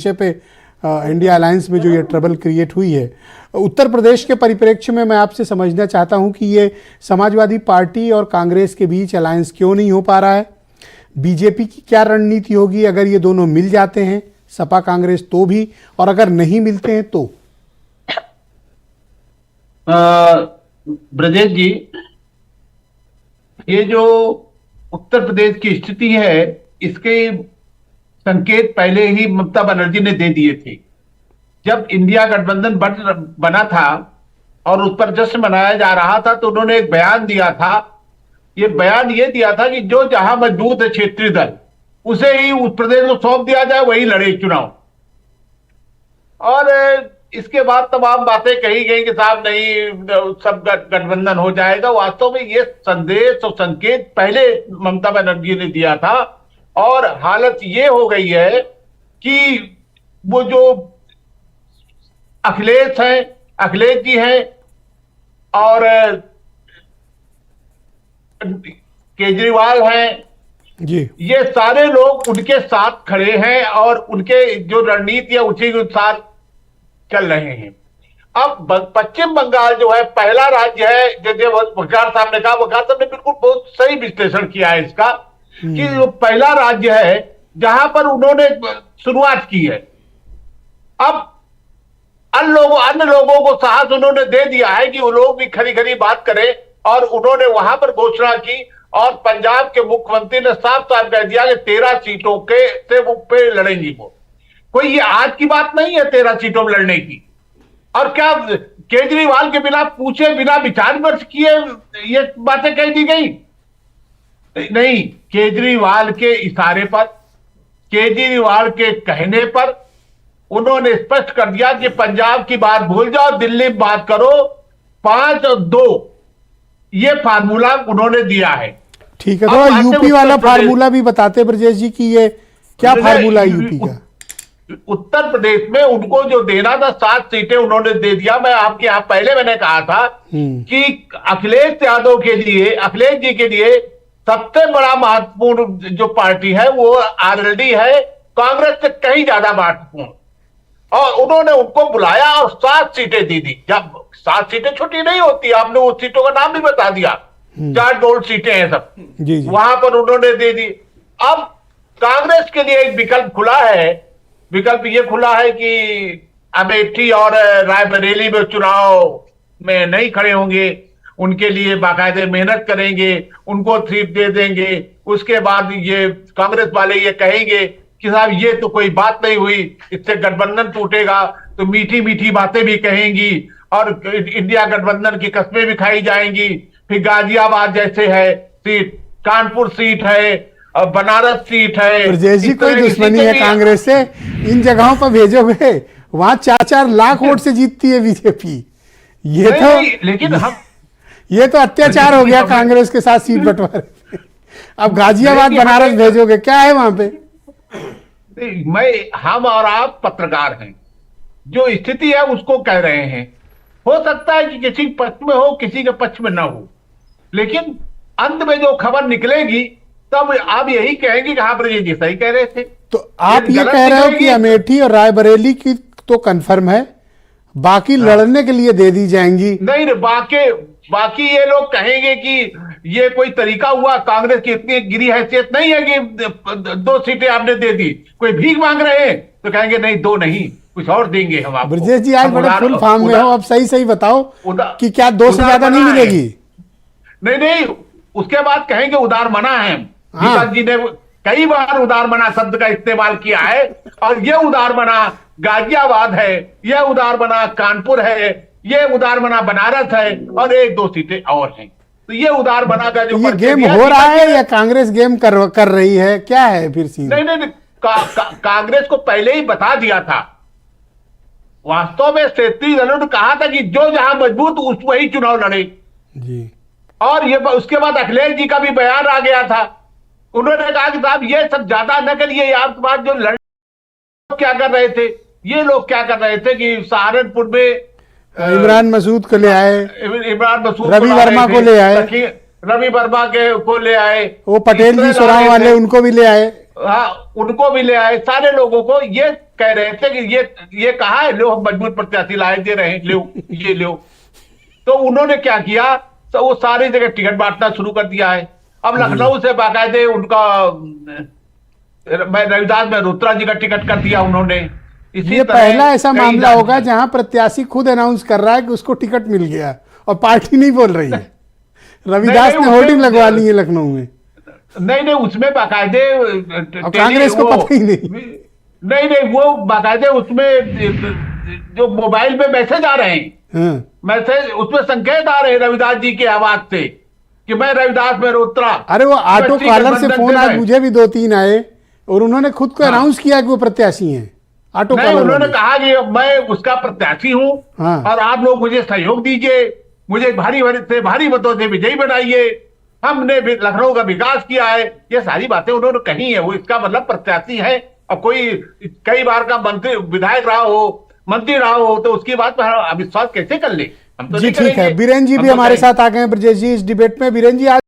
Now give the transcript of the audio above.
विषय पे India alliance में जो ये ट्रबल क्रिएट हुई है उत्तर प्रदेश के परिप्रेक्ष्य में, मैं आपसे समझना चाहता हूं कि ये समाजवादी पार्टी और कांग्रेस के बीच अलायंस क्यों नहीं हो पा रहा है। बीजेपी की क्या रणनीति होगी अगर ये दोनों मिल जाते हैं, सपा कांग्रेस तो भी, और अगर नहीं मिलते हैं तो? ब्रजेश जी, ये जो उत्तर प्रदेश की स्थिति है इसके संकेत पहले ही ममता बनर्जी ने दे दिए थे। जब इंडिया गठबंधन बना था और उस पर जश्न मनाया जा रहा था तो उन्होंने एक बयान दिया था। ये बयान ये दिया था कि जो जहां मजबूत है क्षेत्रीय दल उसे ही उस प्रदेश को सौंप दिया जाए, वही लड़े चुनाव। और इसके बाद तमाम बातें कही गई कि साहब नहीं सब गठबंधन हो जाएगा। वास्तव में ये संदेश और संकेत पहले ममता बनर्जी ने दिया था और हालत ये हो गई है कि वो जो अखिलेश जी हैं और केजरीवाल हैं जी, ये सारे लोग उनके साथ खड़े हैं और उनके जो रणनीति है उसी के अनुसार चल रहे हैं। अब पश्चिम बंगाल जो है पहला राज्य है, जैसे वकार साहब ने कहा, वकार साहब ने बिल्कुल बहुत सही विश्लेषण किया है इसका कि वो पहला राज्य है जहां पर उन्होंने शुरुआत की है। अब अन्य लोगों को साहस उन्होंने दे दिया है कि वो लोग भी खरी खरी बात करें और उन्होंने वहां पर घोषणा की और पंजाब के मुख्यमंत्री ने साफ साफ कह दिया कि 13 सीटों के से वो पे लड़ेंगी। वो कोई ये आज की बात नहीं है 13 सीटों में लड़ने की। और क्या केजरीवाल के बिना पूछे, बिना विचार विमर्श किए ये बातें कह दी गई? नहीं, केजरीवाल के इशारे पर, केजरीवाल के कहने पर उन्होंने स्पष्ट कर दिया कि पंजाब की बात भूल जाओ, दिल्ली में बात करो, 5 और 2 ये फार्मूला उन्होंने दिया है। ठीक है, तो यूपी वाला फार्मूला भी बताते ब्रजेश जी कि ये क्या फार्मूला है यूपी का? उत्तर प्रदेश में उनको जो देना था 7 सीटें उन्होंने दे दिया। मैं आपके यहां पहले मैंने कहा था कि अखिलेश जी के लिए सबसे बड़ा महत्वपूर्ण जो पार्टी है वो आरएलडी है, कांग्रेस से कहीं ज्यादा महत्वपूर्ण। और उन्होंने उनको बुलाया और 7 सीटें दी थी। जब 7 सीटें छोटी नहीं होती, आपने उस सीटों का नाम भी बता दिया, 4 गोल्ड सीटें हैं सब जी। वहां पर उन्होंने दे दी। अब कांग्रेस के लिए एक विकल्प खुला है। विकल्प ये खुला है कि अमेठी और रायबरेली में चुनाव में नहीं खड़े होंगे, उनके लिए बाकायदे मेहनत करेंगे, उनको सीट दे देंगे। उसके बाद ये कांग्रेस वाले ये कहेंगे कि साहब ये तो कोई बात नहीं हुई, इससे गठबंधन टूटेगा, तो मीठी मीठी बातें भी कहेंगी और इंडिया गठबंधन की कस्में भी खाई जाएंगी। फिर गाजियाबाद जैसे है सीट, कानपुर सीट है, बनारस सीट है। ब्रजेश जी, कोई दुश्मनी है कांग्रेस से? इन जगहों पर भेजोगे, वहां 4-4 लाख वोट से जीतती है बीजेपी। ये तो लेकिन हम ये तो अत्याचार हो गया कांग्रेस के साथ सीट बंटवारे। अब गाजियाबाद बनारस भेजोगे, क्या है वहां पे? हम और आप पत्रकार हैं, जो स्थिति है उसको कह रहे हैं। हो सकता है कि किसी पक्ष में हो, किसी के पक्ष में ना हो, लेकिन अंत में जो खबर निकलेगी तब आप यही कहेंगे कि हाँ ब्रजेश जी सही कह रहे थे। तो आप ये कह रहे हो कि अमेठी और रायबरेली की तो कंफर्म है, बाकी लड़ने के लिए दे दी जाएंगी? नहीं, बाकी ये लोग कहेंगे कि ये कोई तरीका हुआ, कांग्रेस की इतनी गिरी हैसियत नहीं है कि 2 सीटें आपने दे दी। कोई भीख मांग रहे हैं तो कहेंगे नहीं 2 नहीं, कुछ और देंगे हम आपको। ब्रजेश जी, आज बड़े फुल फॉर्म में हो, अब सही बताओ कि क्या 2 से ज्यादा नहीं मिलेगी? नहीं, उसके बाद कहेंगे उदार मना है। विकास जी ने कई बार उदार मना शब्द का इस्तेमाल किया है और ये उदार मना गाजियाबाद है, ये उदार मना कानपुर है, ये उदार मना बनारस है और 1-2 सीटें और हैं। तो ये उदार मना का जो ये गेम हो रहा है या कांग्रेस गेम कर रही है, क्या है फिर सीन? नहीं, कांग्रेस को पहले ही बता दिया था। वास्तव में क्षेत्रीय दलों ने कहा था कि जो जहां मजबूत उस वही चुनाव लड़े जी। और ये उसके बाद अखिलेश जी का भी बयान आ गया था। उन्होंने कहा कि साहब ये सब ज्यादा न करिए, आपके पास जो लड़ क्या कर रहे थे, ये लोग क्या कर रहे थे कि सहारनपुर में इमरान मसूद को ले आए, इमरान मसूद, रवि वर्मा को ले आए, रवि वर्मा को ले आए, वो पटेल जी सुराव वाले उनको भी ले आए, हाँ उनको भी ले आए, सारे लोगों को ये कह रहे थे कि ये कहा है, लो हम मजबूत प्रत्याशी लाए दे रहे हैं, लो ये लो। तो उन्होंने क्या किया, तो वो सारी जगह टिकट बांटना शुरू कर दिया है। अब लखनऊ से बाकायदे उनका मैं रविदास मल्होत्रा जी का टिकट कर दिया उन्होंने। इसी ये तरह पहला ऐसा कई मामला होगा राज्य- जहां प्रत्याशी खुद अनाउंस कर रहा है कि उसको टिकट मिल गया और पार्टी नहीं बोल रही है। रविदास नहीं, ने उसमें- होर्डिंग लगवा ली है लखनऊ में। नहीं उसमें बाकायदे और कांग्रेस को पता ही नहीं। नहीं वो बाकायदे उसमें जो मोबाइल में मैसेज आ रहे हैं, हाँ। मैसेज उसमें संकेत आ रहे हैं रविदास जी की आवाज से कि मैं रविदास मल्होत्रा। अरे वो ऑटो बच्ची कॉलर से गठबंधन फोन आज मैं- मुझे भी 2-3 आए और उन्होंने खुद को हाँ। अनाउंस किया कि वो प्रत्याशी हैं ऑटो नहीं, कॉलर उन्होंने वाले। कहा कि मैं उसका प्रत्याशी हूं हाँ। और आप लोग मुझे सहयोग दीजिए, मुझे भारी मतों से विजयी बनाइए, हमने भी लखनऊ का विकास किया है। ये सारी बातें उन्होंने कही है। वो इसका मतलब प्रत्याशी है। और कोई कई बार का मंत्री विधायक रहा हो, मंत्री रहा हो, तो उसकी बात पर अविश्वास कैसे कर ले? हम तो जी नहीं ठीक है, करेंगे। बीरेन जी हम भी तो हमारे कहेंगे। साथ आ गए हैं ब्रजेश जी इस डिबेट में। बीरेन जी, आज